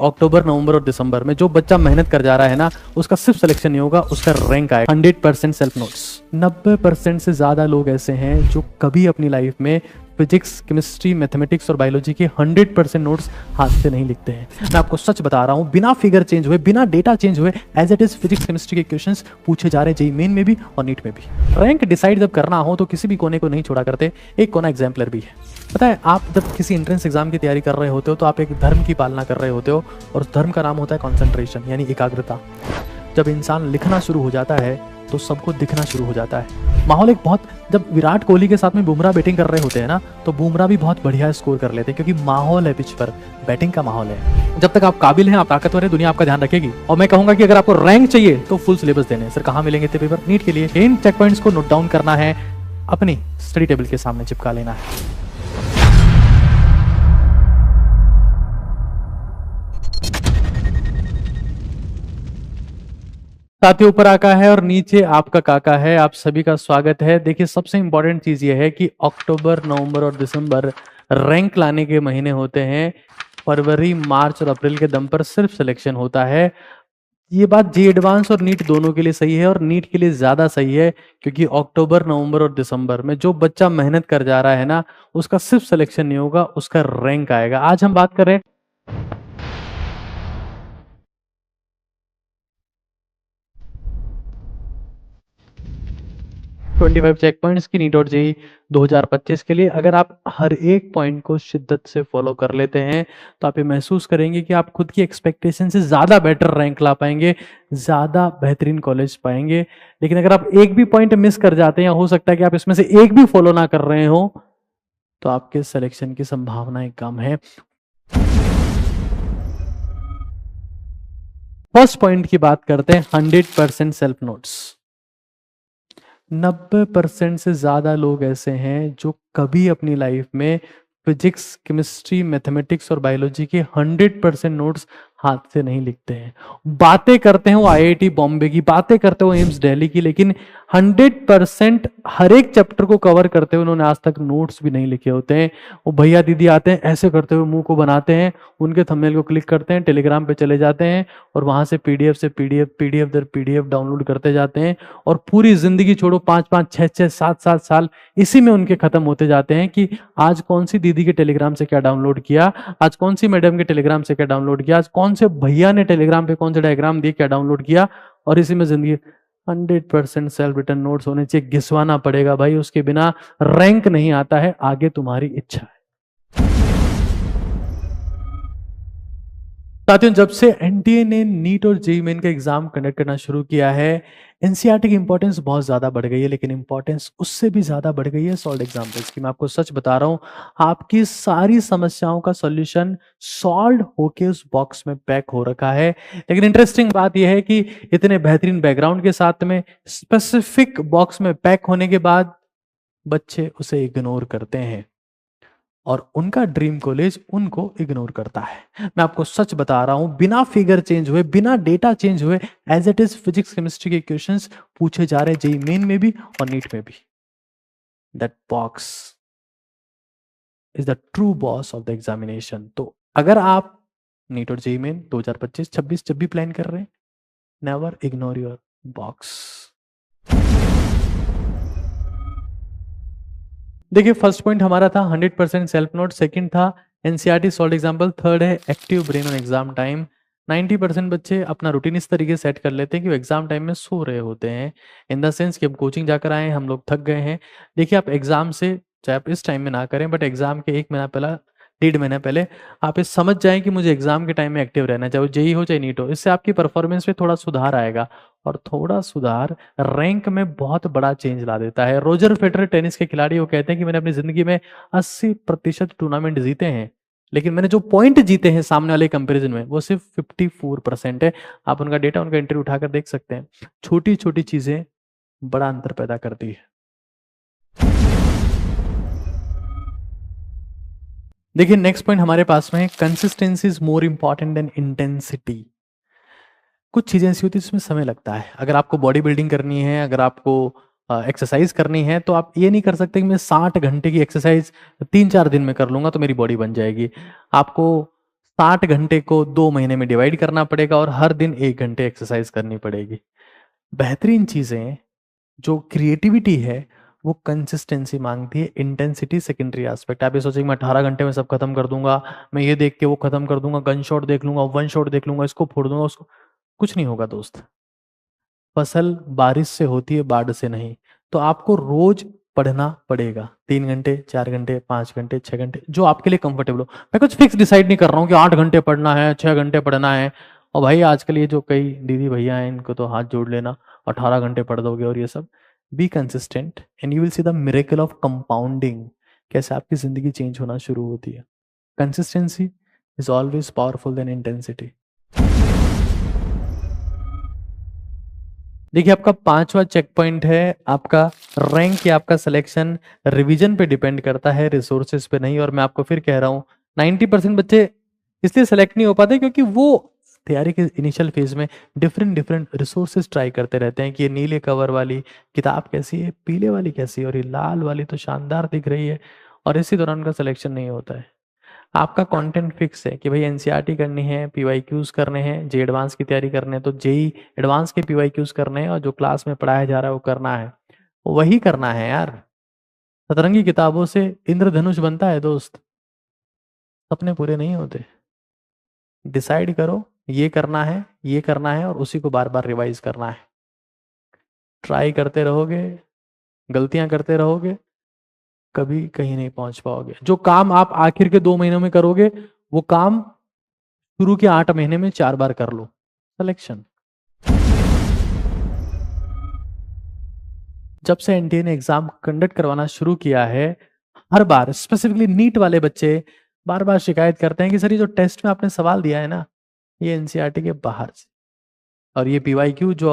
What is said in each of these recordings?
अक्टूबर, नवंबर और दिसंबर में जो बच्चा मेहनत कर जा रहा है ना, उसका सिर्फ सिलेक्शन नहीं होगा, उसका रैंक आएगा। 100% सेल्फ नोट्स। 90% से ज्यादा लोग ऐसे हैं जो कभी अपनी लाइफ में फिजिक्स, केमिस्ट्री, मैथमेटिक्स और बायोलॉजी के 100% नोट्स हाथ से नहीं लिखते हैं। मैं आपको सच बता रहा हूं, बिना फिगर चेंज हुए, बिना डेटा चेंज हुए, as it is physics chemistry के क्वेश्चंस पूछे जा रहे हैं जेईई मेन में भी और नीट में भी। रैंक डिसाइड जब करना हो तो किसी भी कोने को नहीं छोड़ा करते, एक कोना एग्जाम्पलर भी है। पता है, आप जब किसी एंट्रेंस एग्जाम की तैयारी कर रहे होते हो तो आप एक धर्म की पालना कर रहे होते हो, और उस धर्म का नाम होता है कॉन्सेंट्रेशन, यानी एकाग्रता। जब इंसान लिखना शुरू हो जाता है तो सबको दिखना शुरू हो जाता है। माहौल एक बहुत, जब विराट कोहली के साथ में बुमराह बैटिंग कर रहे होते हैं ना, तो बुमराह भी बहुत बढ़िया स्कोर कर लेते हैं, क्योंकि माहौल है पिच पर, बैटिंग का माहौल है। जब तक आप काबिल हैं, आप ताकतवर हैं, दुनिया आपका ध्यान रखेगी। और मैं कहूंगा कि अगर आपको रैंक चाहिए तो फुल सिलेबस देने हैं। सर कहाँ मिलेंगे इतने पेपर? नीट के लिए इन चेक पॉइंट्स को नोट डाउन करना है, अपनी स्टडी टेबल के सामने चिपका लेना है। साथियों, ऊपर आका है और नीचे आपका काका है। आप सभी का स्वागत है। देखिए, सबसे इंपॉर्टेंट चीज ये है कि अक्टूबर, नवंबर और दिसंबर रैंक लाने के महीने होते हैं। फरवरी, मार्च और अप्रैल के दम पर सिर्फ सिलेक्शन होता है। ये बात जे एडवांस और नीट दोनों के लिए सही है, और नीट के लिए ज्यादा सही है, क्योंकि अक्टूबर, नवंबर और दिसंबर में जो बच्चा मेहनत कर जा रहा है ना, उसका सिर्फ सिलेक्शन नहीं होगा, उसका रैंक आएगा। आज हम बात कर रहे हैं 25 चेक पॉइंट्स की नीट और जेईई 2025 के लिए। अगर आप हर एक पॉइंट को शिद्दत से फॉलो कर लेते हैं तो आप ये महसूस करेंगे कि आप खुद की एक्सपेक्टेशन से ज़्यादा बेटर रैंक ला पाएंगे, ज़्यादा बेहतरीन कॉलेज पाएंगे। लेकिन अगर आप एक भी पॉइंट मिस कर जाते हैं, या हो सकता है कि आप इसमें से एक भी फॉलो ना कर रहे हो, तो आपके सिलेक्शन की संभावनाएं कम है। फर्स्ट पॉइंट की बात करते हैं, 100% सेल्फ नोट्स। 90% से ज्यादा लोग ऐसे हैं जो कभी अपनी लाइफ में फिजिक्स, केमिस्ट्री, मैथमेटिक्स और बायोलॉजी के 100% नोट्स हाथ से नहीं लिखते हैं। बातें करते हैं वो आईआईटी बॉम्बे की, बातें करते हो एम्स दिल्ली की, लेकिन 100% हर एक चैप्टर को कवर करते हुए उन्होंने आज तक नोट्स भी नहीं लिखे होते हैं। वो भैया दीदी आते हैं, ऐसे करते हुए मुंह को बनाते हैं, उनके थंबनेल को क्लिक करते हैं, टेलीग्राम पे चले जाते हैं और वहां से पीडीएफ से पीडीएफ दर पीडीएफ डाउनलोड करते जाते हैं, और पूरी जिंदगी छोड़ो 5-5, 6-6, 7-7 साल इसी में उनके खत्म होते जाते हैं कि आज कौन सी दीदी के टेलीग्राम से क्या डाउनलोड किया, आज कौन सी मैडम के टेलीग्राम से क्या डाउनलोड किया, आज कौन से भैया ने टेलीग्राम पे कौन से डायग्राम दिए क्या डाउनलोड किया, और इसी में जिंदगी। 100% सेल्फ रिटर्न नोट्स होने चाहिए, घिसवाना पड़ेगा भाई, उसके बिना रैंक नहीं आता है, आगे तुम्हारी इच्छा है। साथियों, जब से एनटीए ने नीट और जेईई मेन का एग्जाम कंडक्ट करना शुरू किया है, एनसीईआरटी की इंपॉर्टेंस बहुत ज्यादा बढ़ गई है, लेकिन इंपॉर्टेंस उससे भी ज्यादा बढ़ गई है सॉल्व एग्जाम्पल्स की। मैं आपको सच बता रहा हूं, आपकी सारी समस्याओं का सॉल्यूशन सॉल्व होके उस बॉक्स में पैक हो रखा है। लेकिन इंटरेस्टिंग बात यह है कि इतने बेहतरीन बैकग्राउंड के साथ में स्पेसिफिक बॉक्स में पैक होने के बाद बच्चे उसे इग्नोर करते हैं, और उनका ड्रीम कॉलेज उनको इग्नोर करता है। मैं आपको सच बता रहा हूं, बिना फिगर चेंज हुए, बिना डेटा चेंज हुए, as it is physics chemistry के क्वेश्चंस पूछे जा रहे हैं जेईई मेन में भी और नीट में भी। That box is the true boss of the examination. तो अगर आप नीट और जेईई मेन 2025-26 जब भी प्लान कर रहे हैं, नेवर इग्नोर योर बॉक्स। देखिए, फर्स्ट पॉइंट हमारा था 100% सेल्फ नोट, सेकंड था एनसीईआरटी सॉल्व एग्जाम्पल, थर्ड है active brain on exam time. 90% बच्चे अपना रूटीन इस तरीके से सेट कर लेते हैं कि वो एग्जाम टाइम में सो रहे होते हैं, इन द सेंस कि हम कोचिंग जाकर आए हैं, हम लोग थक गए हैं। देखिए, आप एग्जाम से, चाहे आप इस टाइम में ना करें, बट एग्जाम के 1 महीना पहला, 1.5 महीना पहले आप ये समझ जाएं कि मुझे एग्जाम के टाइम में एक्टिव रहना है, चाहे वो जेईई हो चाहे नीट हो। इससे आपकी परफॉर्मेंस में थोड़ा सुधार आएगा, और थोड़ा सुधार रैंक में बहुत बड़ा चेंज ला देता है। रोजर फेडरर टेनिस के खिलाड़ी, वो कहते हैं कि मैंने अपनी जिंदगी में 80% टूर्नामेंट जीते हैं, लेकिन मैंने जो पॉइंट जीते हैं सामने वाले कंपैरिजन में, वो सिर्फ 54% है। आप उनका डेटा, उनका इंटरव्यू उठाकर देख सकते हैं। छोटी छोटी चीजें बड़ा अंतर पैदा करती है। देखिए, नेक्स्ट पॉइंट हमारे पास में है, consistency is more important than intensity. कुछ चीजें ऐसी होती है जिसमें समय लगता है। अगर आपको बॉडी बिल्डिंग करनी है, अगर आपको एक्सरसाइज करनी है, तो आप ये नहीं कर सकते कि मैं 60 घंटे की एक्सरसाइज 3-4 दिन में कर लूंगा तो मेरी बॉडी बन जाएगी। आपको 60 घंटे को 2 महीने में डिवाइड करना पड़ेगा और हर दिन 1 घंटे एक्सरसाइज करनी पड़ेगी। बेहतरीन चीजें जो क्रिएटिविटी है वो कंसिस्टेंसी मांगती है, इंटेंसिटी सेकेंडरी एस्पेक्ट। आप ये सोचेंगे मैं 18 घंटे में सब खत्म कर दूंगा, मैं ये देख के वो खत्म कर दूंगा, गन शॉट देख लूंगा, वन शॉट देख लूंगा, इसको फोड़ दूंगा उसको, कुछ नहीं होगा दोस्त। फसल बारिश से होती है, बाढ़ से नहीं। तो आपको रोज पढ़ना पड़ेगा, 3 घंटे, 4 घंटे, 5 घंटे, 6 घंटे, जो आपके लिए कंफर्टेबल हो। मैं कुछ फिक्स डिसाइड नहीं कर रहा हूँ कि 8 घंटे पढ़ना है, 6 घंटे पढ़ना है। और भाई आजकल ये जो कई दीदी भैया हैं इनको तो हाथ जोड़ लेना, 18 घंटे पढ़ दोगे और ये सब। Be consistent and you will see the miracle of compounding, कैसे आपकी जिंदगी चेंज होना शुरू होती है। Consistency is always powerful than intensity. देखिए आपका 5वां चेक पॉइंट है, आपका रैंक या आपका सिलेक्शन रिवीजन पे डिपेंड करता है, रिसोर्सेज पे नहीं। और मैं आपको फिर कह रहा हूँ 90% बच्चे इसलिए सेलेक्ट नहीं हो पाते क्योंकि वो तैयारी के इनिशियल फेज में डिफरेंट डिफरेंट रिसोर्सेज ट्राई करते रहते हैं कि ये नीले कवर वाली किताब कैसी है, पीले वाली कैसी है, और ये लाल वाली तो शानदार दिख रही है, और इसी दौरान उनका सिलेक्शन नहीं होता है। आपका कंटेंट फिक्स है कि भाई एनसीईआरटी करनी है, पीवाईक्यूज करने हैं, जे एडवांस की तैयारी करनी है तो जेई एडवांस के पीवाईक्यूज करने हैं, और जो क्लास में पढ़ाया जा रहा है वो करना है, वही करना है यार। सतरंगी किताबों से इंद्रधनुष बनता है दोस्त, सपने पूरे नहीं होते। डिसाइड करो ये करना है, ये करना है, और उसी को बार बार रिवाइज करना है। ट्राई करते रहोगे, गलतियां करते रहोगे, कभी कहीं नहीं पहुंच पाओगे। जो काम आप आखिर के 2 महीनों में करोगे वो काम शुरू के 8 महीने में 4 बार कर लो। सिलेक्शन। जब से एनटीए ने एग्जाम कंडक्ट करवाना शुरू किया है, हर बार स्पेसिफिकली नीट वाले बच्चे बार बार शिकायत करते हैं कि सर ये जो टेस्ट में आपने सवाल दिया है ना, ये एनसीईआरटी के बाहर से, और ये पीवाईक्यू जो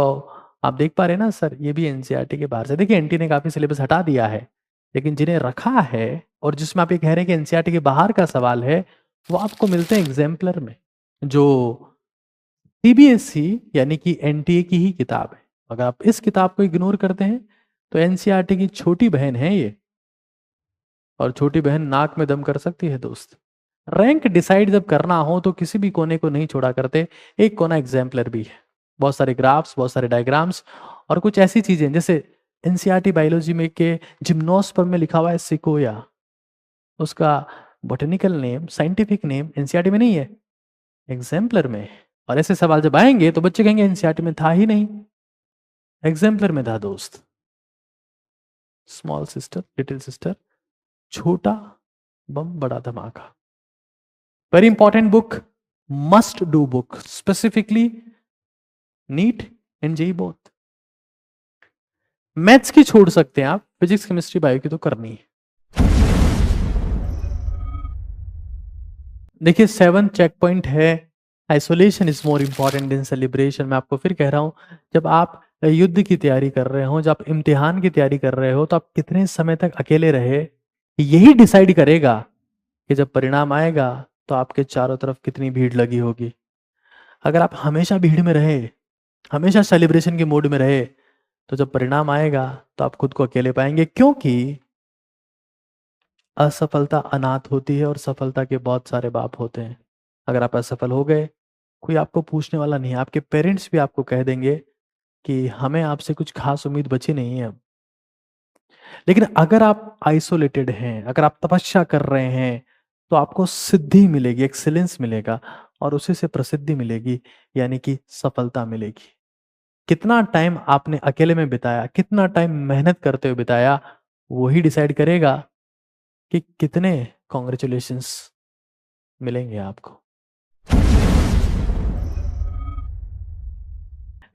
आप देख पा रहे हैं ना सर, ये भी एनसीईआरटी के बाहर से। देखिए एनटीए ने काफी सिलेबस हटा दिया है, लेकिन जिन्हें रखा है और जिसमें आप ये कह रहे हैं कि एनसीईआरटी के बाहर का सवाल है, वो आपको मिलते हैं एग्जाम्पलर में, जो सीबीएसई यानी कि एनटीए की ही किताब है। अगर आप इस किताब को इग्नोर करते हैं तो एनसीईआरटी की छोटी बहन है ये, और छोटी बहन नाक में दम कर सकती है दोस्त। रैंक डिसाइड जब करना हो तो किसी भी कोने को नहीं छोड़ा करते, एक कोना एग्जाम्पलर भी है। बहुत सारे ग्राफ्स, बहुत सारे डायग्राम्स, और कुछ ऐसी चीजें जैसे एनसीईआरटी बायोलॉजी में के जिम्नोस्पर्म में लिखा हुआ है सिकोया, उसका botanical name, scientific name NCERT में नहीं है, एग्जाम्पलर में। और ऐसे सवाल जब आएंगे तो बच्चे कहेंगे एनसीईआरटी में था ही नहीं, एग्जाम्पलर में था दोस्त। स्मॉल सिस्टर, लिटिल सिस्टर, छोटा बम बड़ा धमाका, very important book, must do book, specifically NEET and JEE both. Maths की छोड़ सकते हैं आप, फिजिक्स केमिस्ट्री बायो की तो करनी है। देखिए 7 चेक पॉइंट है, isolation is more important than celebration. मैं आपको फिर कह रहा हूं, जब आप युद्ध की तैयारी कर रहे हो, जब आप इम्तिहान की तैयारी कर रहे हो, तो आप कितने समय तक अकेले रहे, यही डिसाइड करेगा कि जब परिणाम आएगा तो आपके चारों तरफ कितनी भीड़ लगी होगी। अगर आप हमेशा भीड़ में रहे, हमेशा सेलिब्रेशन के मूड में रहे, तो जब परिणाम आएगा तो आप खुद को अकेले पाएंगे, क्योंकि असफलता अनाथ होती है और सफलता के बहुत सारे बाप होते हैं। अगर आप असफल हो गए, कोई आपको पूछने वाला नहीं है, आपके पेरेंट्स भी आपको कह देंगे कि हमें आपसे कुछ खास उम्मीद बची नहीं है अब। लेकिन अगर आप आइसोलेटेड हैं, अगर आप तपस्या कर रहे हैं, तो आपको सिद्धि मिलेगी, एक्सीलेंस मिलेगा, और उसी से प्रसिद्धि मिलेगी, यानी कि सफलता मिलेगी। कितना टाइम आपने अकेले में बिताया, कितना टाइम मेहनत करते हुए बिताया, वही डिसाइड करेगा कि कितने कॉन्ग्रेचुलेशंस मिलेंगे आपको।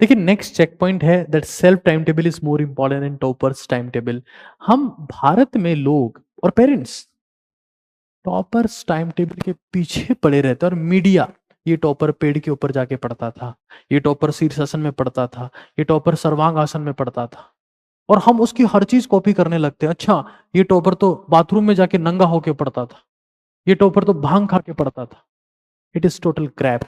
देखिए नेक्स्ट चेक पॉइंट है that self time table is more important and toppers time table. हम भारत में लोग और पेरेंट्स टॉपर्स टाइम टेबल के पीछे पड़े रहते हैं, और मीडिया, ये टॉपर पेड़ के ऊपर जाके पढ़ता था, ये टॉपर शीर्षासन में पढ़ता था, ये टॉपर सर्वांग आसन में पढ़ता था, और हम उसकी हर चीज कॉपी करने लगते हैं। अच्छा ये टॉपर तो बाथरूम में जाके नंगा होके पढ़ता था, ये टॉपर तो भांग खा के पढ़ता था। It is total crap.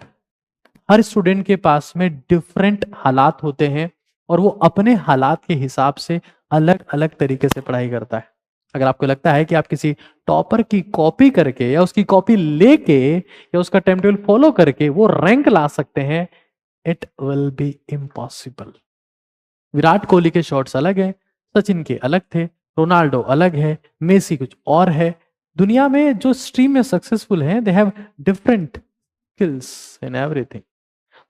हर स्टूडेंट के पास में डिफरेंट हालात होते हैं, और वो अपने हालात के हिसाब से अलग अलग तरीके से पढ़ाई करता है। अगर आपको लगता है कि आप किसी टॉपर की कॉपी करके या उसकी कॉपी लेके या उसका टाइम टेबल फॉलो करके वो रैंक ला सकते हैं, it will be impossible. Virat Kohli के शॉट्स अलग है, सचिन के अलग थे, रोनाल्डो अलग है, मेसी कुछ और है। दुनिया में जो स्ट्रीम में सक्सेसफुल हैं, they have different skills in everything.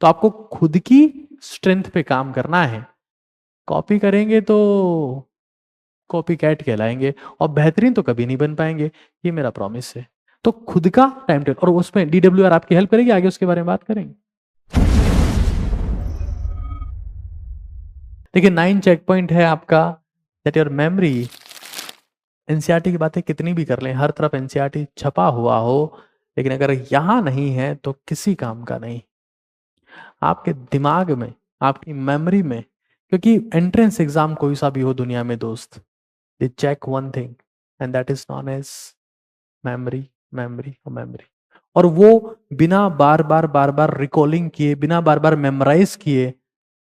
तो आपको खुद की स्ट्रेंथ पे काम करना है। कॉपी करेंगे तो कॉपी कैट कहलाएंगे और बेहतरीन तो कभी नहीं बन पाएंगे, ये मेरा प्रॉमिस है। तो खुद का टाइम टेबल, और उसमें DWR आपकी हेल्प करेगी, आगे उसके बारे में बात करेंगे। देखिए 9 चेक पॉइंट है आपका, दैट योर मेमोरी। एनसीईआरटी की बातें कितनी भी कर लें, हर तरफ एनसीईआरटी छपा हुआ हो, लेकिन अगर यहां नहीं है तो किसी काम का नहीं। आपके दिमाग में, आपकी मेमोरी में, क्योंकि एंट्रेंस एग्जाम कोई सा भी हो दुनिया में दोस्त, they check one thing and that is known as memory, memory और मेमोरी। और वो बिना बार बार रिकॉलिंग किए, बिना बार बार मेमोराइज किए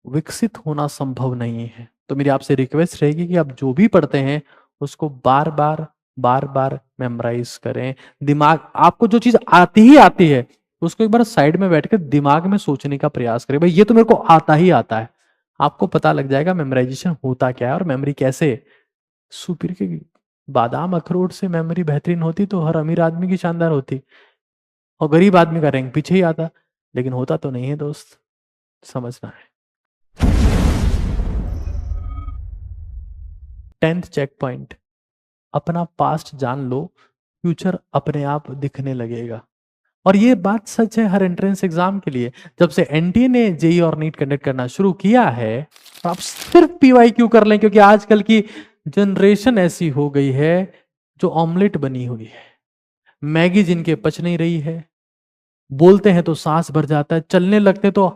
विकसित होना संभव नहीं है। तो मेरी आपसे रिक्वेस्ट रहेगी कि आप जो भी पढ़ते हैं उसको बार बार मेमोराइज करें। दिमाग, आपको जो चीज आती ही आती है उसको एक बार साइड में बैठकर दिमाग में सोचने का प्रयास करें, भाई ये तो मेरे को आता ही आता है। आपको पता लग जाएगा मेमोराइजेशन होता क्या है और मेमोरी कैसे। सुपीर के बादाम अखरोट से मेमोरी बेहतरीन होती तो हर अमीर आदमी की शानदार होती और गरीब आदमी का रैंक पीछे ही आता, लेकिन होता तो नहीं है दोस्त, समझना है। 10th चेक पॉइंट, अपना पास्ट जान लो, फ्यूचर अपने आप दिखने लगेगा। और ये बात सच है हर एंट्रेंस एग्जाम के लिए। जब से एनटीए ने जेई और नीट कंडक्ट करना शुरू किया है, तो आप सिर्फ पीवाईक्यू कर लें, क्योंकि आजकल की जनरेशन ऐसी हो गई है जो ऑमलेट बनी हुई है। मैगी जिनके पच नहीं रही है, बोलते हैं तो सांस भर जाता है, चलने लगते तो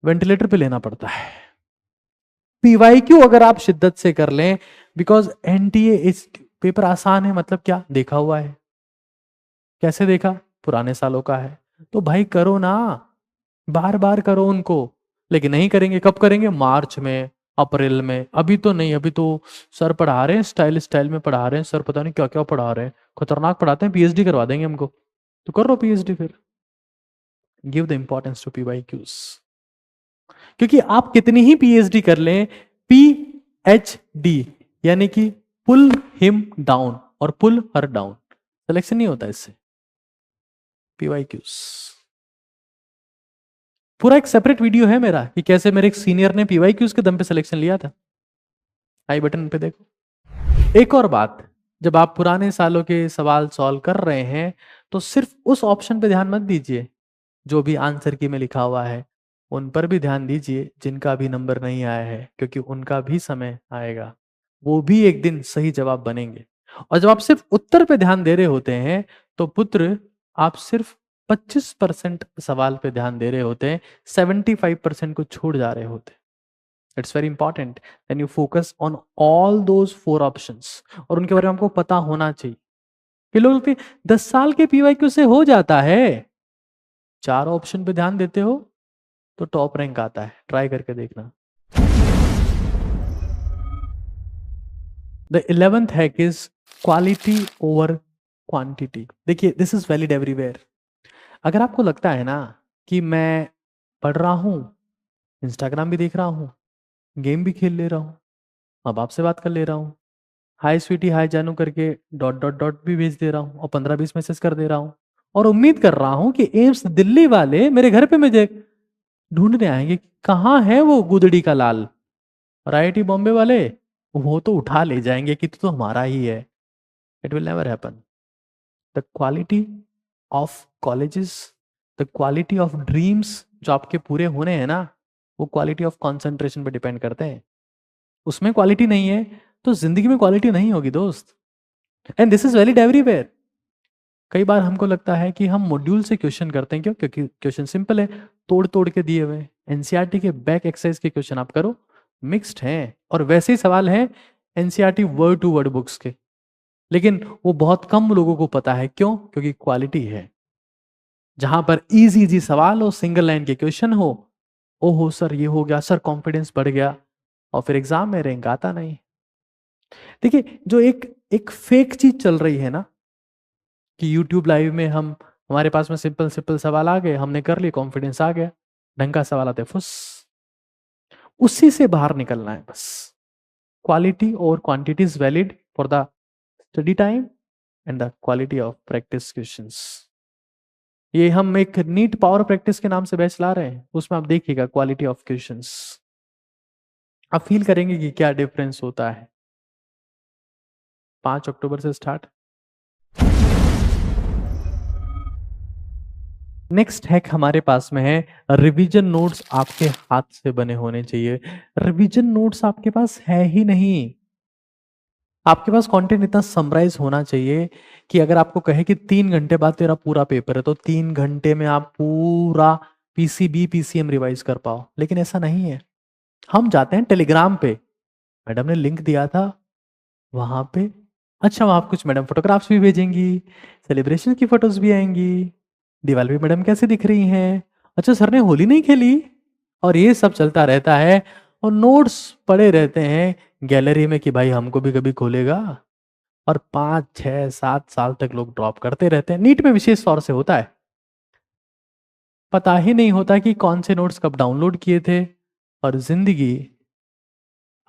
वेंटिलेटर पे लेना पड़ता है। पीवाईक्यू अगर आप शिद्दत से कर लें, बिकॉज एनटीए इस पेपर आसान है, मतलब क्या देखा हुआ है, कैसे देखा, पुराने सालों का है, तो भाई करो ना, बार बार करो उनको। लेकिन नहीं करेंगे, कब करेंगे, मार्च में, अप्रैल में। अभी तो नहीं, अभी तो सर पढ़ा रहे हैं, स्टाइल स्टाइल में पढ़ा रहे हैं सर, पता नहीं क्या क्या पढ़ा रहे हैं, खतरनाक पढ़ाते हैं, पीएचडी करवा देंगे हमको। तो कर लो पीएचडी फिर। Give the importance to PYQs, क्योंकि आप कितनी ही पीएचडी कर लें, पीएचडी यानी कि पुल हिम डाउन और पुल हर डाउन, सिलेक्शन नहीं होता इससे। पीवाईक्यूज पूरा एक सेपरेट वीडियो है मेरा कि कैसे मेरे एक सीनियर ने पीवाईक्यूज के दम पे सिलेक्शन लिया था, आई बटन पे देखो। एक और बात, जब आप पुराने सालों के सवाल सॉल्व कर रहे हैं तो सिर्फ उस ऑप्शन पे ध्यान मत दीजिए जो भी आंसर की में लिखा हुआ है, उन पर भी ध्यान दीजिए जिनका भी नंबर नहीं आया है, क्योंकि उनका भी समय आएगा, वो भी एक दिन सही जवाब बनेंगे। और जब आप सिर्फ उत्तर पे ध्यान दे रहे होते हैं तो पुत्र, आप सिर्फ 25% सवाल पे ध्यान दे रहे होते हैं, 75% को छोड़ जा रहे होते हैं। It's very important then you focus on all those 4 options, और उनके बारे में हमको पता होना चाहिए कि लोग के 10 साल के पीवाईक्यू से हो जाता है। 4 ऑप्शन पे ध्यान देते हो तो टॉप रैंक आता है, ट्राई करके देखना। The 11th hack is quality over quantity. देखिए दिस इज वैलिड एवरीवेयर। अगर आपको लगता है ना कि मैं पढ़ रहा हूं, इंस्टाग्राम भी देख रहा हूं, गेम भी खेल ले रहा हूं, माँ बाप से बात कर ले रहा हूं, हाय स्वीटी हाय जानू करके डॉट डॉट डॉट भी भेज दे रहा हूं और 15-20 मैसेज कर दे रहा हूं, और उम्मीद कर रहा हूं कि एम्स दिल्ली वाले मेरे घर पे मुझे ढूंढने आएंगे, कहाँ है वो गुदड़ी का लाल, और IIT बॉम्बे वाले वो तो उठा ले जाएंगे कि तू तो हमारा ही है। It will never happen. The quality of colleges, the quality of dreams जो आपके पूरे होने हैं ना, वो क्वालिटी ऑफ कंसंट्रेशन पे डिपेंड करते हैं। उसमें क्वालिटी नहीं है तो जिंदगी में क्वालिटी नहीं होगी दोस्त, and this is valid everywhere. कई बार हमको लगता है कि हम मॉड्यूल से क्वेश्चन करते हैं, क्यों, क्योंकि क्वेश्चन सिंपल है, तोड़ तोड़ के दिए हुए। एनसीईआरटी के बैक एक्सरसाइज के क्वेश्चन आप करो, मिक्स्ड हैं, और वैसे ही सवाल हैं NCERT word to word books के, लेकिन वो बहुत कम लोगों को पता है। क्यों? क्योंकि क्वालिटी है। जहां पर इजी इजी सवाल हो, सिंगल लाइन के क्वेश्चन हो, ओहो सर ये हो गया, सर कॉन्फिडेंस बढ़ गया, और फिर एग्जाम में रैंक आता नहीं। देखिए जो एक एक फेक चीज चल रही है ना कि यूट्यूब लाइव में हम हमारे पास में सिंपल सिंपल सवाल आ गए, हमने कर लिए, कॉन्फिडेंस आ गया, ढंग का सवाल आते फुस, उसी से बाहर निकलना है बस। क्वालिटी और quantity is valid for the study time and the quality of practice questions. ये हम एक नीट पावर प्रैक्टिस के नाम से बैच ला रहे हैं, उसमें आप देखिएगा क्वालिटी ऑफ क्वेश्चंस, आप फील करेंगे कि क्या डिफरेंस होता है। 5 अक्टूबर से स्टार्ट। नेक्स्ट हैक हमारे पास में है, रिवीजन नोट्स आपके हाथ से बने होने चाहिए। रिवीजन नोट्स आपके पास है ही नहीं। आपके पास कंटेंट इतना समराइज होना चाहिए कि अगर आपको कहे कि 3 घंटे बाद तेरा पूरा पेपर है तो 3 घंटे में आप पूरा पीसीबी पीसीएम रिवाइज कर पाओ, लेकिन ऐसा नहीं है। हम जाते हैं टेलीग्राम पे, मैडम ने लिंक दिया था वहां पे, अच्छा वहां कुछ मैडम फोटोग्राफ्स भी भेजेंगी, सेलिब्रेशन की फोटोज भी आएंगी, दीवार पे मैडम कैसे दिख रही हैं, अच्छा सर ने होली नहीं खेली, और ये सब चलता रहता है। और नोट्स पड़े रहते हैं गैलरी में कि भाई हमको भी कभी खोलेगा, और 5 6 7 साल तक लोग ड्रॉप करते रहते हैं। नीट में विशेष तौर से होता है, पता ही नहीं होता कि कौन से नोट्स कब डाउनलोड किए थे, और जिंदगी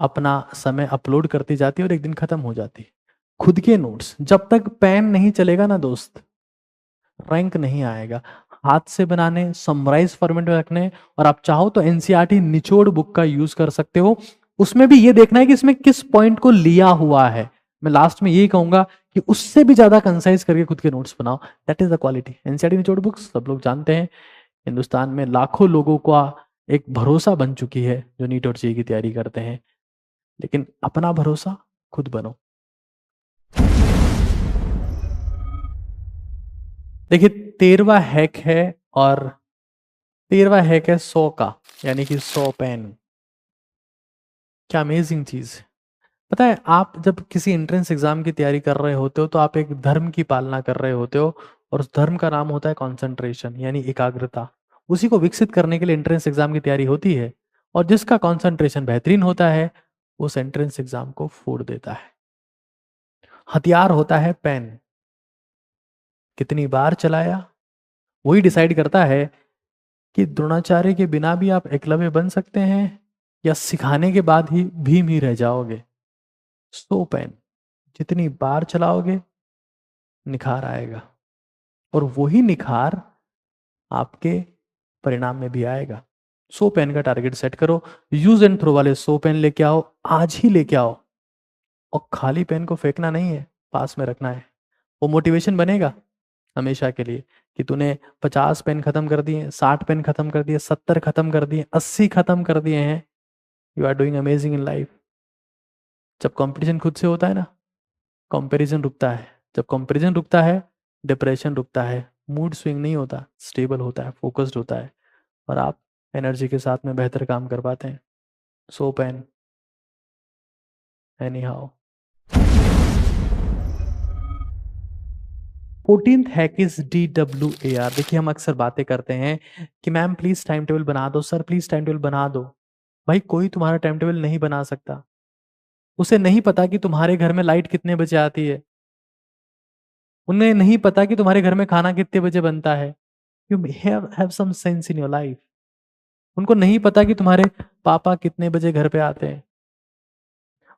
अपना समय अपलोड करती जाती है और एक दिन खत्म हो जाती है। खुद के नोट्स जब तक पेन नहीं चलेगा ना दोस्त, रैंक नहीं आएगा। हाथ से बनाने, समराइज फॉर्मेट में रखने, और आप चाहो तो एनसीईआरटी निचोड़ बुक का यूज कर सकते हो। उसमें भी ये देखना है कि इसमें किस पॉइंट को लिया हुआ है। मैं लास्ट में यही कहूंगा कि उससे भी ज्यादा कंसाइज करके खुद के नोट्स बनाओ, that is the quality. NCERT निचोड़ बुक्स सब लोग जानते हैं, हिंदुस्तान में लाखों लोगों का एक भरोसा बन चुकी है जो नीट और जेईई की तैयारी करते हैं, लेकिन अपना भरोसा खुद बनो। देखिए 13वां हैक है, और 13वां हैक है 100 का, यानी कि 100 पेन। क्या अमेजिंग चीज है। पता है आप जब किसी एंट्रेंस एग्जाम की तैयारी कर रहे होते हो तो आप एक धर्म की पालना कर रहे होते हो, और उस धर्म का नाम होता है कंसंट्रेशन, यानी एकाग्रता। उसी को विकसित करने के लिए एंट्रेंस एग्जाम की तैयारी होती है, और जिसका कंसंट्रेशन बेहतरीन होता है उस एंट्रेंस एग्जाम को फोड़ देता है। हथियार होता है पेन, कितनी बार चलाया वही डिसाइड करता है कि द्रोणाचार्य के बिना भी आप एकलव्य बन सकते हैं, या सिखाने के बाद ही भीम ही रह जाओगे। 100 पेन जितनी बार चलाओगे निखार आएगा, और वही निखार आपके परिणाम में भी आएगा। 100 पेन का टारगेट सेट करो, यूज एंड थ्रो वाले 100 पेन लेके आओ, आज ही लेके आओ, और खाली पेन को फेंकना नहीं है, पास में रखना है। वो मोटिवेशन बनेगा हमेशा के लिए कि तूने 50 पेन खत्म कर दिए, 60 पेन खत्म कर दिए, 70 खत्म कर दिए, 80 खत्म कर दिए हैं, you are doing amazing in life. जब कंपटीशन खुद से होता है ना, कंपैरिजन रुकता है। जब कंपैरिजन रुकता है, डिप्रेशन रुकता है, मूड स्विंग नहीं होता, स्टेबल होता है, फोकस्ड होता है, और आप एनर्जी के साथ में बेहतर काम कर पाते हैं। 100 pen anyhow. 14th hack is DWAR। देखिए हम अक्सर बातें करते हैं कि मैम प्लीज टाइम टेबल बना दो, सर प्लीज टाइम टेबल बना दो। भाई कोई तुम्हारा टाइम टेबल नहीं बना सकता। उसे नहीं पता कि तुम्हारे घर में लाइट कितने बजे आती है, उन्हें नहीं पता कि तुम्हारे घर में खाना कितने बजे बनता है। You have some sense in your life. उनको नहीं पता कि तुम्हारे पापा कितने बजे घर पे आते हैं,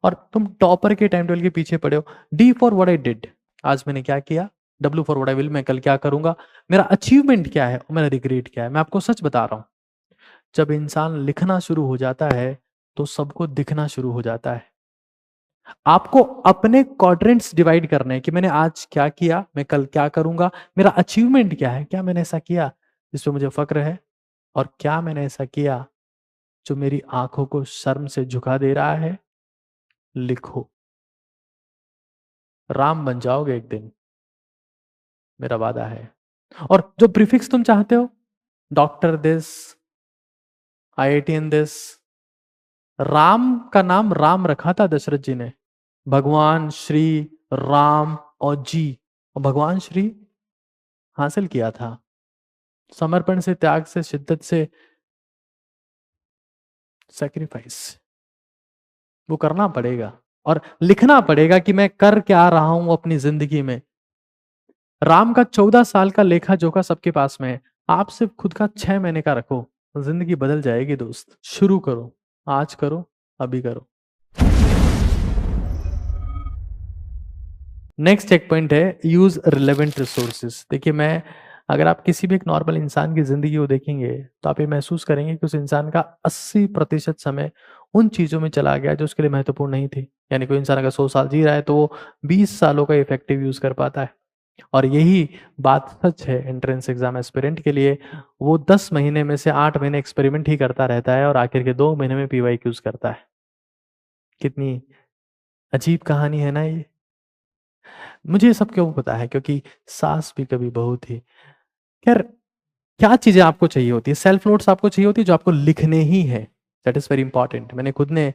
और तुम टॉपर के टाइम टेबल के पीछे पड़े हो। D for what I did, आज मैंने क्या किया। W for what I will, मैं कल क्या करूंगा। मेरा अचीवमेंट क्या है और मेरा रिग्रेट क्या है। मैं आपको सच बता रहा हूं, जब इंसान लिखना शुरू हो जाता है तो सबको दिखना शुरू हो जाता है। आपको अपने क्वाड्रेंट्स डिवाइड करने हैं कि मैंने आज क्या किया, मैं कल क्या करूंगा, मेरा अचीवमेंट क्या है, क्या मैंने ऐसा किया जिस पे मुझे फक्र है, और क्या मैंने ऐसा किया जो मेरी आंखों को शर्म से झुका दे रहा है। लिखो, राम बन जाओगे एक दिन, मेरा वादा है। और जो प्रीफिक्स तुम चाहते हो, doctor this, IITN this, Ram का नाम राम रखा था दशरथ जी ने, भगवान श्री राम और जी, और भगवान श्री हासिल किया था समर्पण से, त्याग से, शिद्दत से, सेक्रीफाइस। वो करना पड़ेगा। और लिखना पड़ेगा कि मैं कर क्या रहा हूं अपनी जिंदगी में। राम का 14 साल का लेखा जोखा सबके पास में है, आप सिर्फ खुद का 6 महीने का रखो, जिंदगी बदल जाएगी दोस्त। शुरू करो, आज करो, अभी करो। नेक्स्ट चेक पॉइंट है यूज रिलेवेंट रिसोर्सेज। देखिए, मैं अगर आप किसी भी एक नॉर्मल इंसान की जिंदगी को देखेंगे तो आप ये महसूस करेंगे कि उस इंसान का 80% समय उन चीजों में चला गया जो उसके लिए महत्वपूर्ण नहीं थी। यानी कोई इंसान अगर 100 साल जी रहा है तो वो 20 सालों का इफेक्टिव यूज कर पाता है। और यही बात सच है एंट्रेंस एग्जाम एस्पिरेंट के लिए। वो 10 महीने में से 8 महीने एक्सपेरिमेंट ही करता रहता है और आखिर के 2 महीने में PYQs करता है। कितनी अजीब कहानी है ना ये। मुझे ये सब क्यों पता है, क्योंकि सास भी कभी बहू थी। खैर, क्या चीजें आपको चाहिए होती है? सेल्फ नोट्स आपको चाहिए होती है जो आपको लिखने ही है। That is very important. मैंने खुद ने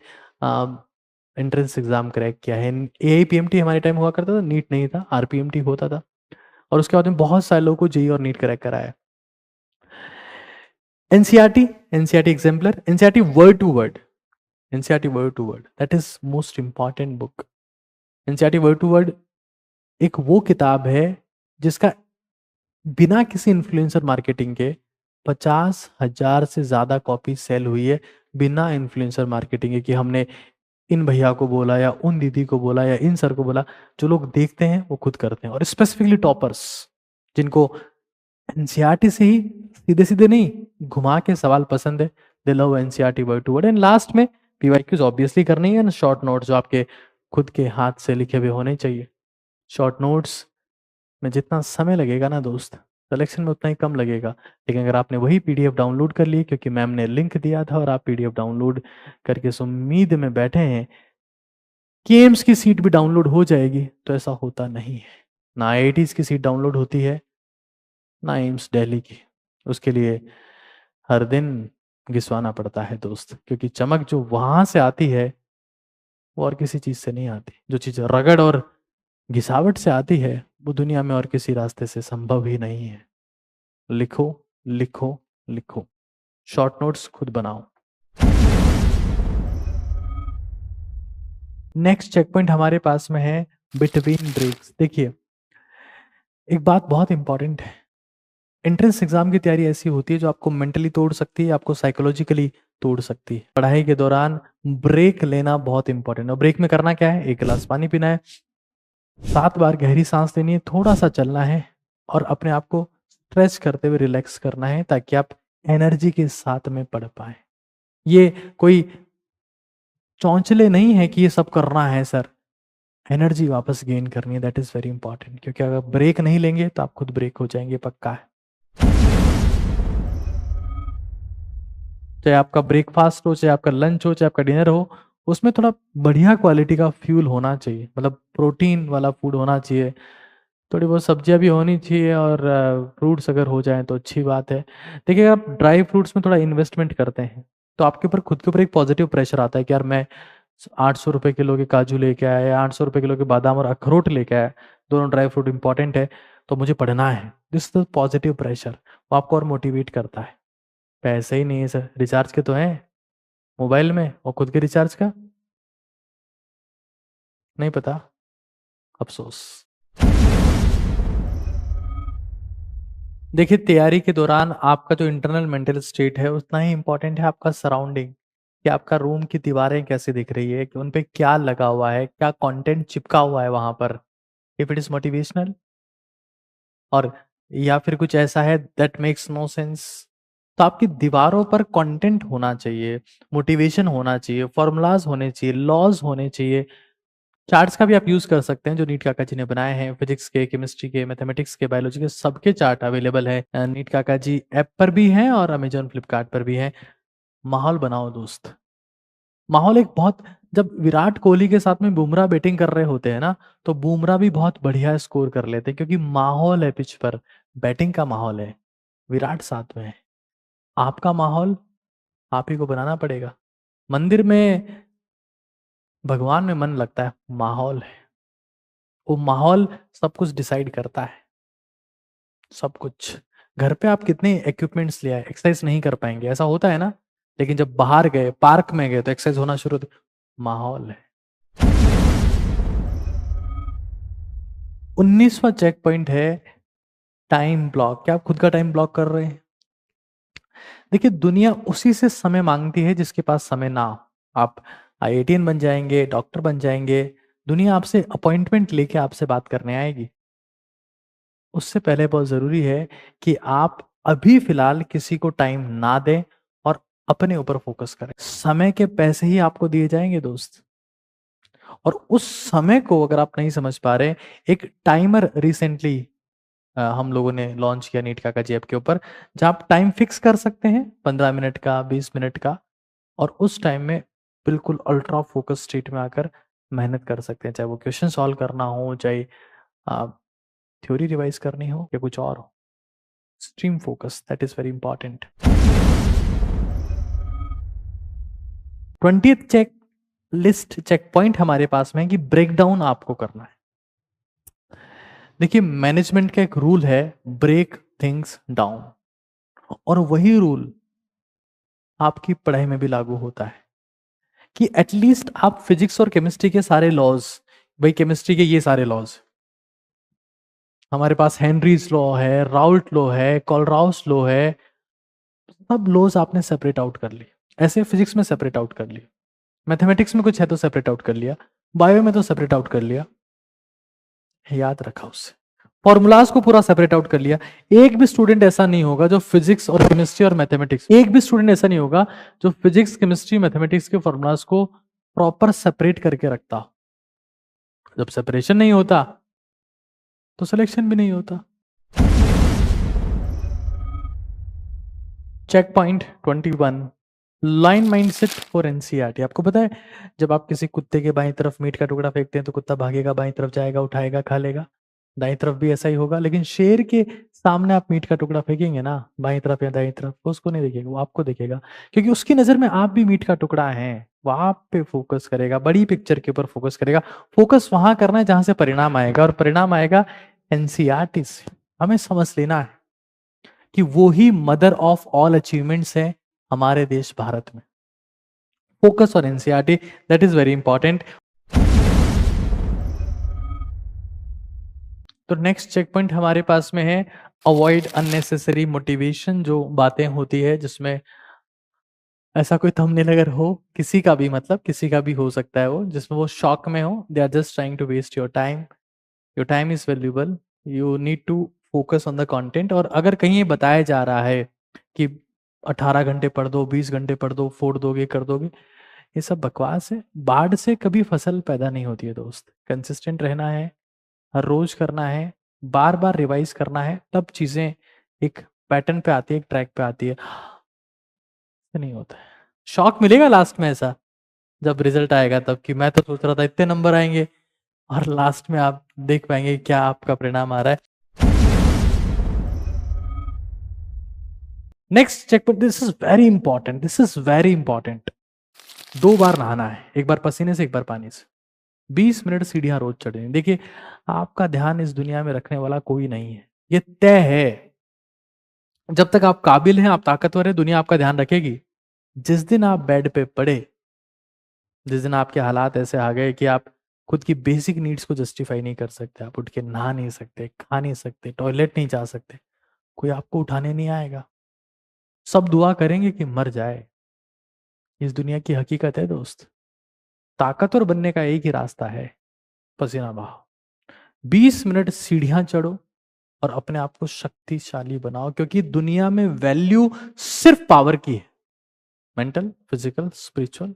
एंट्रेंस एग्जाम क्रैक किया है। AIPMT हमारे टाइम हुआ करता था, नीट नहीं था, RPMT होता था। और उसके बाद में बहुत सारे लोगों को JEE और नीट क्रैक कराया। NCERT exemplar, NCERT word to word, NCERT word to word, that is most important book. NCERT word to word एक वो किताब है जिसका बिना किसी इन्फ्लुएंसर मार्केटिंग के 50,000 से ज्यादा कॉपी सेल हुई है। बिना इन्फ्लुएंसर मार्केटिंग के कि हमने इन भैया को बोला या उन दीदी को बोला या इन सर को बोला। जो लोग देखते हैं वो खुद करते हैं, और स्पेसिफिकली टॉपर्स जिनको एनसीईआरटी से ही सीधे सीधे नहीं घुमा के सवाल पसंद है, they love NCERT word to word. And last में PYQs ऑब्वियसली करनी है, शॉर्ट नोट्स जो आपके खुद के हाथ से लिखे हुए होने चाहिए। शॉर्ट नोट्स में जितना समय लगेगा ना दोस्त, सिलेक्शन में उतना ही कम लगेगा। लेकिन अगर आपने वही PDF डाउनलोड कर ली, क्योंकि मैम ने लिंक दिया था और आप PDF डाउनलोड करके इस उम्मीद में बैठे हैं कि एम्स की सीट भी डाउनलोड हो जाएगी, तो ऐसा होता नहीं है। ना IITs की सीट डाउनलोड होती है, ना एम्स दिल्ली की। उसके लिए हर दिन घिसवाना पड़ता है दोस्त, क्योंकि चमक जो वहां से आती है वो और किसी चीज से नहीं आती। जो चीज रगड़ और घिसावट से आती है वो दुनिया में और किसी रास्ते से संभव ही नहीं है। लिखो, लिखो, लिखो। शॉर्ट नोट्स खुद बनाओ। नेक्स्ट चेक पॉइंट हमारे पास में है बिटवीन ब्रेक्स। देखिए, एक बात बहुत इंपॉर्टेंट है। एंट्रेंस एग्जाम की तैयारी ऐसी होती है जो आपको मेंटली तोड़ सकती है, आपको साइकोलॉजिकली तोड़ सकती है। पढ़ाई के दौरान ब्रेक लेना बहुत इंपॉर्टेंट है। और ब्रेक में करना क्या है? 1 गिलास पानी पीना है, 7 बार गहरी सांस लेनी है, थोड़ा सा चलना है और अपने आप को स्ट्रेच करते हुए रिलैक्स करना है, ताकि आप एनर्जी के साथ में पढ़ पाए। ये कोई चौंचले नहीं है कि ये सब करना है सर। एनर्जी वापस गेन करनी है, दैट इज वेरी इंपॉर्टेंट। क्योंकि अगर ब्रेक नहीं लेंगे तो आप खुद ब्रेक हो जाएंगे, पक्का है। चाहे आपका ब्रेकफास्ट हो, चाहे आपका लंच हो, चाहे आपका डिनर हो, उसमें थोड़ा बढ़िया क्वालिटी का फ्यूल होना चाहिए, मतलब प्रोटीन वाला फूड होना चाहिए। थोड़ी बहुत सब्जियां भी होनी चाहिए और फ्रूट्स अगर हो जाए तो अच्छी बात है। देखिए, अगर आप ड्राई फ्रूट्स में थोड़ा इन्वेस्टमेंट करते हैं तो आपके ऊपर खुद के ऊपर एक पॉजिटिव प्रेशर आता है कि यार मैं 800 रुपये किलो के काजू लेके आया या 800 रुपये किलो के बादाम और अखरोट लेके आया, दोनों ड्राई फ्रूट इंपॉर्टेंट है, तो मुझे पढ़ना है। दिस इज पॉजिटिव प्रेशर, वो आपको और मोटिवेट करता है। पैसे ही नहीं है सर, रिचार्ज के तो हैं मोबाइल में, और खुद के रिचार्ज का नहीं पता, अफसोस। देखिए, तैयारी के दौरान आपका जो इंटरनल मेंटल स्टेट है उतना ही इंपॉर्टेंट है आपका सराउंडिंग, कि आपका रूम की दीवारें कैसे दिख रही है, कि उन पे क्या लगा हुआ है, क्या कंटेंट चिपका हुआ है वहां पर। इफ इट इज मोटिवेशनल और या फिर कुछ ऐसा है दैट मेक्स नो सेंस, तो आपकी दीवारों पर कंटेंट होना चाहिए, मोटिवेशन होना चाहिए, फॉर्मूलाज होने चाहिए, लॉज होने चाहिए। चार्ट्स का भी आप यूज कर सकते हैं जो नीट काका जी ने बनाए हैं, फिजिक्स के, केमिस्ट्री के, मैथमेटिक्स के, बायोलॉजी के, सबके चार्ट अवेलेबल है। नीट काका जी ऐप पर भी हैं और अमेजोन फ्लिपकार्ट पर भी है। माहौल बनाओ दोस्त। माहौल एक बहुत, जब विराट कोहली के साथ में बुमराह बैटिंग कर रहे होते हैं ना, तो बुमराह भी बहुत बढ़िया स्कोर कर लेते हैं, क्योंकि माहौल है पिच पर, बैटिंग का माहौल है, विराट साथ में है। आपका माहौल आप ही को बनाना पड़ेगा। मंदिर में भगवान में मन लगता है, माहौल है, वो माहौल सब कुछ डिसाइड करता है, सब कुछ। घर पे आप कितने इक्विपमेंट्स ले आए, एक्सरसाइज नहीं कर पाएंगे, ऐसा होता है ना। लेकिन जब बाहर गए, पार्क में गए, तो एक्सरसाइज होना शुरू होती। माहौल है। 19वां चेक पॉइंट है टाइम ब्लॉक। क्या आप खुद का टाइम ब्लॉक कर रहे हैं? देखिए, दुनिया उसी से समय मांगती है जिसके पास समय ना हो। आप आईआईटीएन बन जाएंगे, डॉक्टर बन जाएंगे, दुनिया आपसे अपॉइंटमेंट लेके आपसे बात करने आएगी। उससे पहले बहुत जरूरी है कि आप अभी फिलहाल किसी को टाइम ना दें और अपने ऊपर फोकस करें। समय के पैसे ही आपको दिए जाएंगे दोस्त, और उस समय को अगर आप नहीं समझ पा रहे, एक टाइमर रिसेंटली हम लोगों ने लॉन्च किया नीट का जी ऐप के ऊपर, जहां आप टाइम फिक्स कर सकते हैं 15 मिनट का, 20 मिनट का, और उस टाइम में बिल्कुल अल्ट्रा फोकस स्टेट में आकर मेहनत कर सकते हैं, चाहे वो क्वेश्चन सॉल्व करना हो, चाहे थ्योरी रिवाइज करनी हो, या कुछ और हो। Stream focus, that is very important. 20th check list check point हमारे पास में है कि ब्रेक डाउन आपको करना है। देखिए, मैनेजमेंट का एक रूल है, ब्रेक थिंग्स डाउन, और वही रूल आपकी पढ़ाई में भी लागू होता है कि एटलीस्ट आप फिजिक्स और केमिस्ट्री के सारे लॉज, भाई केमिस्ट्री के ये सारे लॉज, हमारे पास हेनरीज लॉ है, राउल्ट लॉ है, कोलराउस लॉ है, सब लॉज आपने सेपरेट आउट कर लिए। ऐसे फिजिक्स में सेपरेट आउट कर लिए, मैथमेटिक्स में कुछ है तो सेपरेट आउट कर लिया, बायो में तो सेपरेट आउट कर लिया, याद रखा उससे। फॉर्मूलाज को पूरा सेपरेट आउट कर लिया। एक भी स्टूडेंट ऐसा नहीं होगा जो फिजिक्स और केमिस्ट्री और मैथमेटिक्स, एक भी स्टूडेंट ऐसा नहीं होगा जो फिजिक्स, केमिस्ट्री, मैथमेटिक्स के फॉर्मूलाज को प्रॉपर सेपरेट करके रखता। जब सेपरेशन नहीं होता तो सिलेक्शन भी नहीं होता। Check point 21, line mindset for NCERT. आपको पता है, जब आप किसी कुत्ते के बाईं तरफ मीट का टुकड़ा फेंकते हैं तो कुत्ता भागेगा, बाईं तरफ जाएगा, उठाएगा, खा लेगा। दाईं तरफ भी ऐसा ही होगा, लेकिन शेर के सामने आप मीट का टुकड़ा फेंकेंगे ना, बाईं तरफ या दाईं तरफ, वो उसको नहीं देखेगा, वो आपको देखेगा, क्योंकि उसकी नजर में आप भी मीट का टुकड़ा हैं। वो आप पे फोकस करेगा, बड़ी पिक्चर के ऊपर फोकस करेगा। फोकस वहां करना है जहां से परिणाम आएगा, और परिणाम आएगा एनसीईआरटी से। हमें समझ लेना है कि वो ही मदर ऑफ ऑल अचीवमेंट्स है हमारे देश भारत में। फोकस और NCERT, that is very important. तो नेक्स्ट चेक पॉइंट हमारे पास में है अवॉइड अननेसेसरी मोटिवेशन। जो बातें होती है जिसमें ऐसा कोई थंबनेल अगर हो, किसी का भी, मतलब किसी का भी हो सकता है वो, जिसमें वो शॉक में हो, they are just trying to waste your time. Your time is valuable, you need to focus on the content. और अगर कहीं ये बताया जा रहा है कि 18 घंटे पढ़ दो, 20 घंटे पढ़ दो, फोड़ दोगे, कर दोगे, ये सब बकवास है। बाढ़ से कभी फसल पैदा नहीं होती है दोस्त। कंसिस्टेंट रहना है, हर रोज करना है, बार बार रिवाइज करना है, तब चीजें एक पैटर्न पे आती है, एक ट्रैक पे आती है। नहीं होता है, शॉक मिलेगा लास्ट में ऐसा जब रिजल्ट आएगा तब, कि मैं तो सोच रहा था इतने नंबर आएंगे, और लास्ट में आप देख पाएंगे क्या आपका परिणाम आ रहा है। Next check, this is very important, this is very important. 2 बार नहाना है, एक बार पसीने से, एक बार पानी से। 20 मिनट सीढ़ियां रोज चढ़े। देखिए, आपका ध्यान इस दुनिया में रखने वाला कोई नहीं है, ये तय है। जब तक आप काबिल हैं, आप ताकतवर हैं, दुनिया आपका ध्यान रखेगी। जिस दिन आप बेड पे पड़े, जिस दिन आपके हालात ऐसे आ गए कि आप खुद की बेसिक नीड्स को जस्टिफाई नहीं कर सकते, आप उठ के नहा नहीं सकते, खा नहीं सकते, टॉयलेट नहीं जा सकते, कोई आपको उठाने नहीं आएगा। सब दुआ करेंगे कि मर जाए। इस दुनिया की हकीकत है दोस्त। ताकतवर बनने का एक ही रास्ता है, पसीना बहाओ। 20 मिनट सीढ़ियां चढ़ो और अपने आप को शक्तिशाली बनाओ, क्योंकि दुनिया में वैल्यू सिर्फ पावर की है। मेंटल, फिजिकल, स्पिरिचुअल,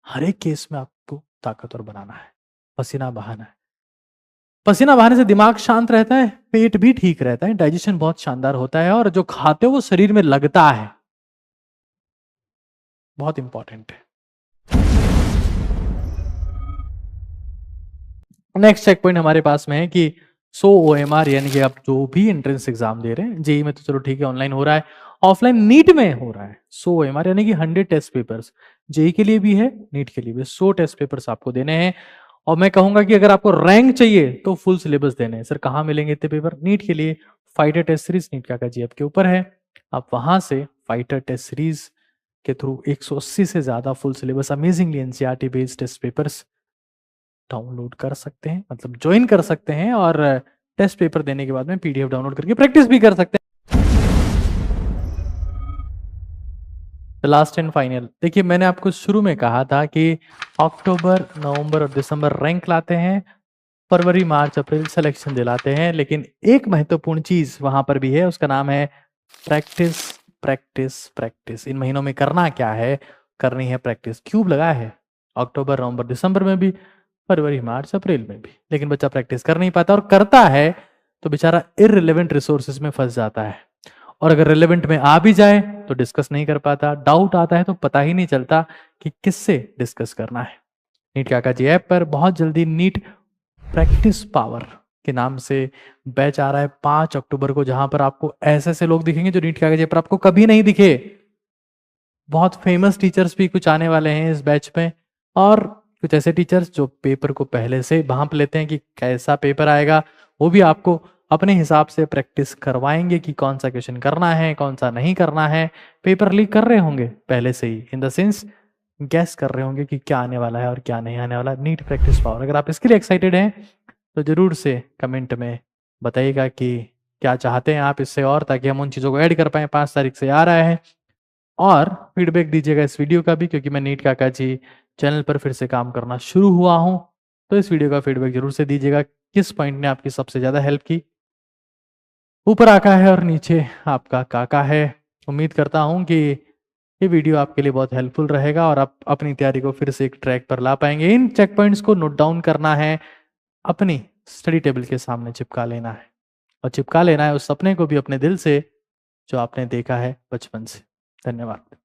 हर एक केस में आपको ताकतवर बनाना है, पसीना बहाना है। पसीना बहाने से दिमाग शांत रहता है, पेट भी ठीक रहता है, डाइजेशन बहुत शानदार होता है, और जो खाते हो वो शरीर में लगता है। बहुत इंपॉर्टेंट है। नेक्स्ट चेक पॉइंट हमारे पास में है कि सो ओएमआर, यानी कि आप जो भी एंट्रेंस एग्जाम दे रहे हैं, जेई में तो चलो ठीक है ऑनलाइन हो रहा है, ऑफलाइन नीट में हो रहा है। सो ओएमआर यानी कि 100 टेस्ट पेपर्स, जेई के लिए भी है, नीट के लिए भी। 100 टेस्ट पेपर्स आपको देने हैं, और मैं कहूंगा कि अगर आपको रैंक चाहिए तो फुल सिलेबस देने हैं। सर कहाँ मिलेंगे इतने पेपर? नीट के लिए फाइटर टेस्ट सीरीज नीट का जी आपके ऊपर है, आप वहां से फाइटर टेस्ट सीरीज के थ्रू 180 से ज्यादा full syllabus, amazingly NCERT based test papers download कर सकते हैं, मतलब ज्वाइन कर सकते हैं और टेस्ट पेपर देने के बाद में पीडीएफ डाउनलोड करके प्रैक्टिस भी कर सकते हैं। लास्ट एंड फाइनल, देखिए मैंने आपको शुरू में कहा था कि अक्टूबर, नवंबर और दिसंबर रैंक लाते हैं, फरवरी, मार्च, अप्रैल सिलेक्शन दिलाते हैं, लेकिन एक महत्वपूर्ण चीज वहां पर भी है, उसका नाम है प्रैक्टिस। Practice practice. इन महीनों में करना क्या है? करनी है प्रैक्टिस। क्यूब लगा है अक्टूबर, नवंबर, दिसंबर में भी, फरवरी, मार्च, अप्रैल में भी, लेकिन बच्चा प्रैक्टिस कर नहीं पाता, और करता है तो बेचारा इररिलेवेंट रिसोर्सेज में फंस जाता है, और अगर रिलेवेंट में आ भी जाए तो डिस्कस नहीं कर पाता, डाउट आता है तो पता ही नहीं चलता कि किससे डिस्कस करना है। नीट काका जी ऐप पर बहुत जल्दी नीट प्रैक्टिस पावर के नाम से बैच आ रहा है 5 अक्टूबर को, जहां पर आपको ऐसे ऐसे लोग दिखेंगे जो नीट काका जी पर आपको कभी नहीं दिखे। बहुत फेमस टीचर्स भी कुछ आने वाले हैं इस बैच में, और कुछ ऐसे टीचर्स जो पेपर को पहले से भांप लेते हैं कि कैसा पेपर आएगा, वो भी आपको अपने हिसाब से प्रैक्टिस करवाएंगे कि कौन सा क्वेश्चन करना है, कौन सा नहीं करना है। पेपर लीक कर रहे होंगे पहले से ही, इन द सेंस गैस कर रहे होंगे कि क्या आने वाला है और क्या नहीं आने वाला। नीट प्रैक्टिस पावर, अगर आप इसके लिए एक्साइटेड हैं तो जरूर से कमेंट में बताइएगा कि क्या चाहते हैं आप इससे, और ताकि हम उन चीज़ों को ऐड कर पाएँ। 5 तारीख से आ रहा है, और फीडबैक दीजिएगा इस वीडियो का भी, क्योंकि मैं नीट काका जी चैनल पर फिर से काम करना शुरू हुआ हूँ, तो इस वीडियो का फीडबैक जरूर से दीजिएगा, किस पॉइंट ने आपकी सबसे ज़्यादा हेल्प की। ऊपर आका है और नीचे आपका काका है। उम्मीद करता हूँ कि ये वीडियो आपके लिए बहुत हेल्पफुल रहेगा और आप अपनी तैयारी को फिर से एक ट्रैक पर ला पाएंगे। इन चेक पॉइंट्स को नोट डाउन करना है, अपनी स्टडी टेबल के सामने चिपका लेना है, और चिपका लेना है उस सपने को भी अपने दिल से जो आपने देखा है बचपन से। धन्यवाद।